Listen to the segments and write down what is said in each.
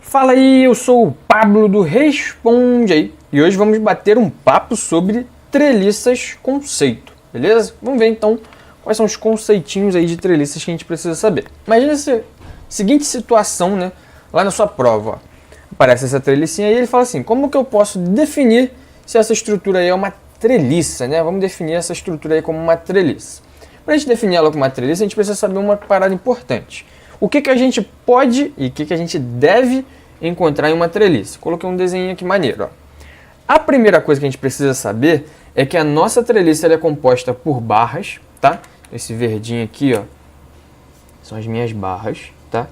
Fala aí, eu sou o Pablo do Responde Aí e hoje vamos bater um papo sobre treliças conceito, beleza? Vamos ver então quais são os conceitinhos aí de treliças que a gente precisa saber. Imagina essa seguinte situação, né? Lá na sua prova, ó, aparece essa trelicinha aí e ele fala assim, como que eu posso definir se essa estrutura aí é uma treliça, né? Vamos definir essa estrutura aí como uma treliça. Para a gente definir ela como uma treliça, a gente precisa saber uma parada importante. O que a gente pode e o que a gente deve encontrar em uma treliça. Coloquei um desenho aqui maneiro. Ó. A primeira coisa que a gente precisa saber é que a nossa treliça ela é composta por barras, tá? Esse verdinho aqui, ó, são as minhas barras, tá?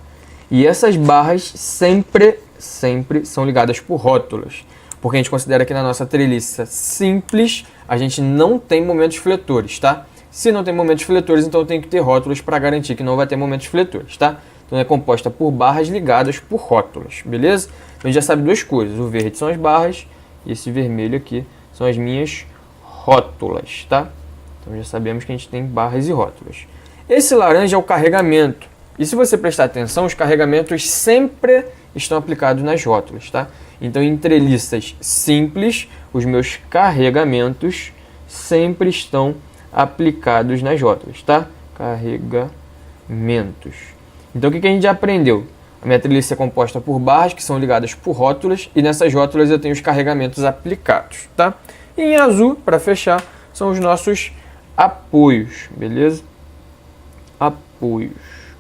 E essas barras sempre são ligadas por rótulas. Porque a gente considera que na nossa treliça simples, a gente não tem momentos fletores, tá? Se não tem momentos fletores, então eu tenho que ter rótulos para garantir que não vai ter momentos fletores, tá? Então é composta por barras ligadas por rótulas, beleza? Então a gente já sabe duas coisas, o verde são as barras e esse vermelho aqui são as minhas rótulas, tá? Então já sabemos que a gente tem barras e rótulas. Esse laranja é o carregamento. E se você prestar atenção, os carregamentos sempre estão aplicados nas rótulas, tá? Então em treliças simples, os meus carregamentos sempre estão aplicados nas rótulas, tá? Carregamentos. Então o que a gente já aprendeu? A minha treliça é composta por barras que são ligadas por rótulas e nessas rótulas eu tenho os carregamentos aplicados, tá? E em azul, para fechar, são os nossos apoios, beleza? Apoios.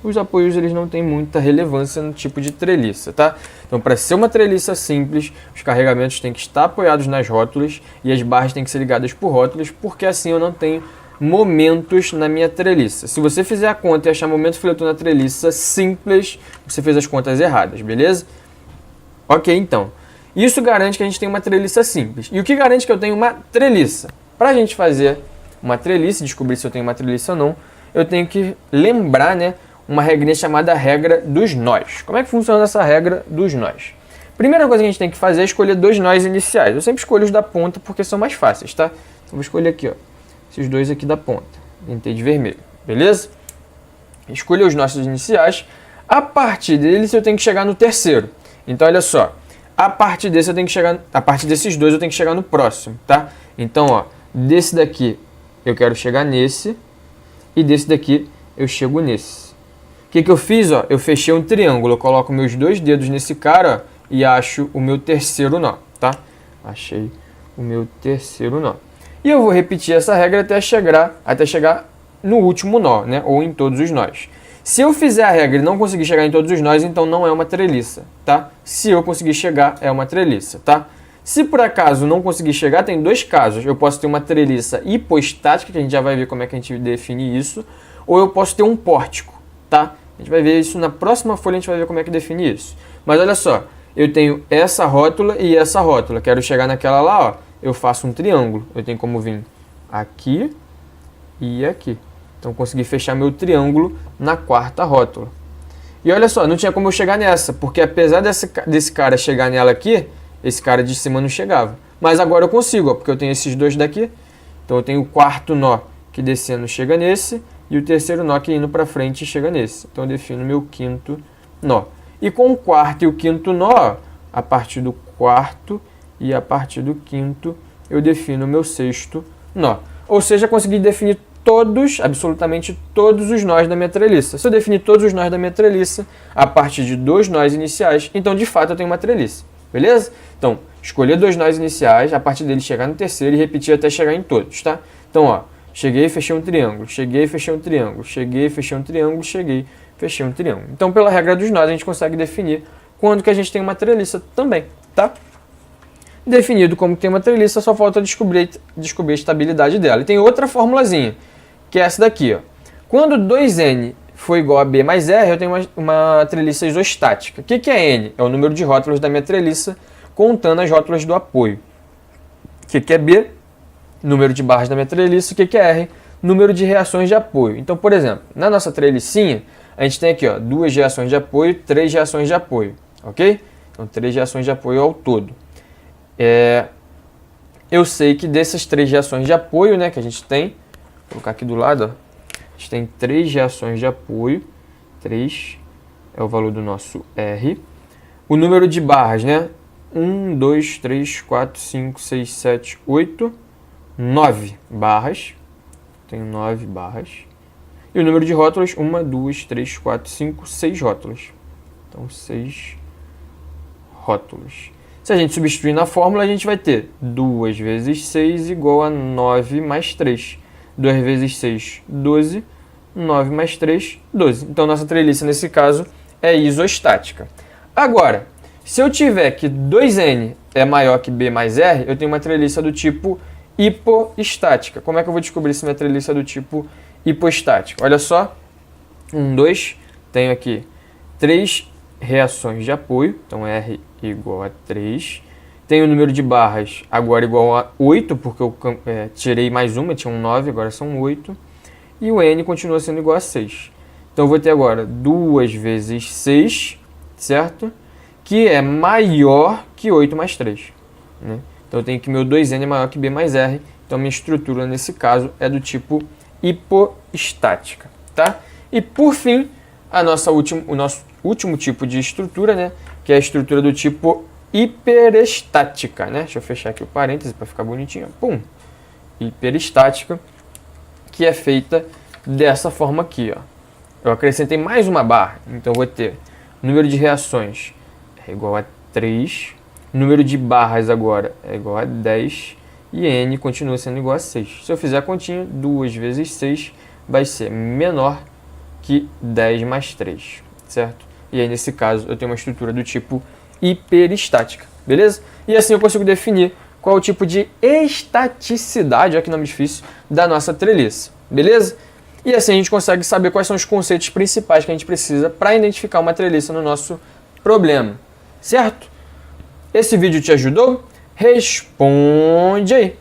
Os apoios eles não têm muita relevância no tipo de treliça, tá? Então para ser uma treliça simples, os carregamentos têm que estar apoiados nas rótulas e as barras têm que ser ligadas por rótulas, porque assim eu não tenho momentos na minha treliça. Se você fizer a conta e achar momento fletor na treliça simples, você fez as contas erradas, beleza? Ok, então. Isso garante que a gente tem uma treliça simples. E o que garante que eu tenho uma treliça? Para a gente fazer uma treliça, descobrir se eu tenho uma treliça ou não, eu tenho que lembrar, né, uma regrinha chamada regra dos nós. Como é que funciona essa regra dos nós? Primeira coisa que a gente tem que fazer é escolher dois nós iniciais. Eu sempre escolho os da ponta porque são mais fáceis, tá? Então vou escolher aqui, ó. Esses dois aqui da ponta, pintei de vermelho, beleza? Escolhi os nossos iniciais. A partir deles eu tenho que chegar no terceiro. Então olha só, a partir desses dois eu tenho que chegar no próximo, tá? Então ó, desse daqui eu quero chegar nesse e desse daqui eu chego nesse. O que eu fiz? Ó? Eu fechei um triângulo, eu coloco meus dois dedos nesse cara ó, e acho o meu terceiro nó, tá? Achei o meu terceiro nó. E eu vou repetir essa regra até chegar no último nó, né? Ou em todos os nós. Se eu fizer a regra e não conseguir chegar em todos os nós, então não é uma treliça, tá? Se eu conseguir chegar, é uma treliça, tá? Se por acaso não conseguir chegar, tem dois casos. Eu posso ter uma treliça hipostática, que a gente já vai ver como é que a gente define isso, ou eu posso ter um pórtico, tá? A gente vai ver isso na próxima folha, a gente vai ver como é que define isso. Mas olha só, eu tenho essa rótula e essa rótula. Quero chegar naquela lá, ó. Eu faço um triângulo. Eu tenho como vir aqui e aqui. Então, consegui fechar meu triângulo na quarta rótula. E olha só, não tinha como eu chegar nessa, porque apesar desse cara chegar nela aqui, esse cara de cima não chegava. Mas agora eu consigo, ó, porque eu tenho esses dois daqui. Então, eu tenho o quarto nó que descendo chega nesse e o terceiro nó que indo para frente chega nesse. Então, eu defino meu quinto nó. E com o quarto e o quinto nó, a partir do quarto e a partir do quinto, eu defino o meu sexto nó. Ou seja, consegui definir todos, absolutamente todos os nós da minha treliça. Se eu definir todos os nós da minha treliça, a partir de dois nós iniciais, então de fato eu tenho uma treliça. Beleza? Então, escolher dois nós iniciais, a partir deles chegar no terceiro e repetir até chegar em todos, tá? Então, ó, cheguei e fechei um triângulo, cheguei e fechei um triângulo, cheguei e fechei um triângulo, cheguei, fechei um triângulo. Então, pela regra dos nós, a gente consegue definir quando que a gente tem uma treliça também, tá? Definido como tem uma treliça, só falta descobrir a estabilidade dela. E tem outra formulazinha, que é essa daqui, ó. Quando 2n for igual a b mais r, eu tenho uma treliça isostática. O que é n? É o número de rótulas da minha treliça, contando as rótulas do apoio. O que é b? Número de barras da minha treliça. O que é r? Número de reações de apoio. Então, por exemplo, na nossa trelicinha, a gente tem aqui, ó, 2 reações de apoio, 3 reações de apoio, ok? Então, 3 reações de apoio ao todo. Eu sei que dessas 3 reações de apoio, né, que a gente tem, vou colocar aqui do lado, ó, a gente tem 3 reações de apoio, 3 é o valor do nosso R. o número de barras, né? 1, 2, 3, 4, 5, 6, 7, 8, 9 barras. Tenho 9 barras. E o número de rótulos, 1, 2, 3, 4, 5, 6 rótulos. Então, 6 rótulos. Se a gente substituir na fórmula, a gente vai ter 2 vezes 6 igual a 9 mais 3. 2 vezes 6, 12. 9 mais 3, 12. Então, nossa treliça, nesse caso, é isostática. Agora, se eu tiver que 2n é maior que b mais r, eu tenho uma treliça do tipo hipoestática. Como é que eu vou descobrir se minha treliça é do tipo hipoestática? Olha só. 1, 2. Tenho aqui 3 reações de apoio. Então, R igual a 3. Tenho o número de barras agora igual a 8, porque eu tirei mais uma, tinha um 9, agora são 8. E o n continua sendo igual a 6. Então, eu vou ter agora 2 vezes 6, certo? Que é maior que 8 mais 3. Né? Então, eu tenho que meu 2n é maior que b mais r. Então, minha estrutura, nesse caso, é do tipo hipoestática. Tá? E, por fim, o nosso último tipo de estrutura, né? Que é a estrutura do tipo hiperestática. Né? Deixa eu fechar aqui o parêntese para ficar bonitinho. Pum! Hiperestática, que é feita dessa forma aqui. Ó. Eu acrescentei mais uma barra, então eu vou ter número de reações é igual a 3, número de barras agora é igual a 10 e n continua sendo igual a 6. Se eu fizer a continha, 2 vezes 6 vai ser menor que 10 mais 3, certo? E aí, nesse caso, eu tenho uma estrutura do tipo hiperestática, beleza? E assim eu consigo definir qual é o tipo de estaticidade, olha que nome difícil, da nossa treliça, beleza? E assim a gente consegue saber quais são os conceitos principais que a gente precisa para identificar uma treliça no nosso problema, certo? Esse vídeo te ajudou? Responde aí!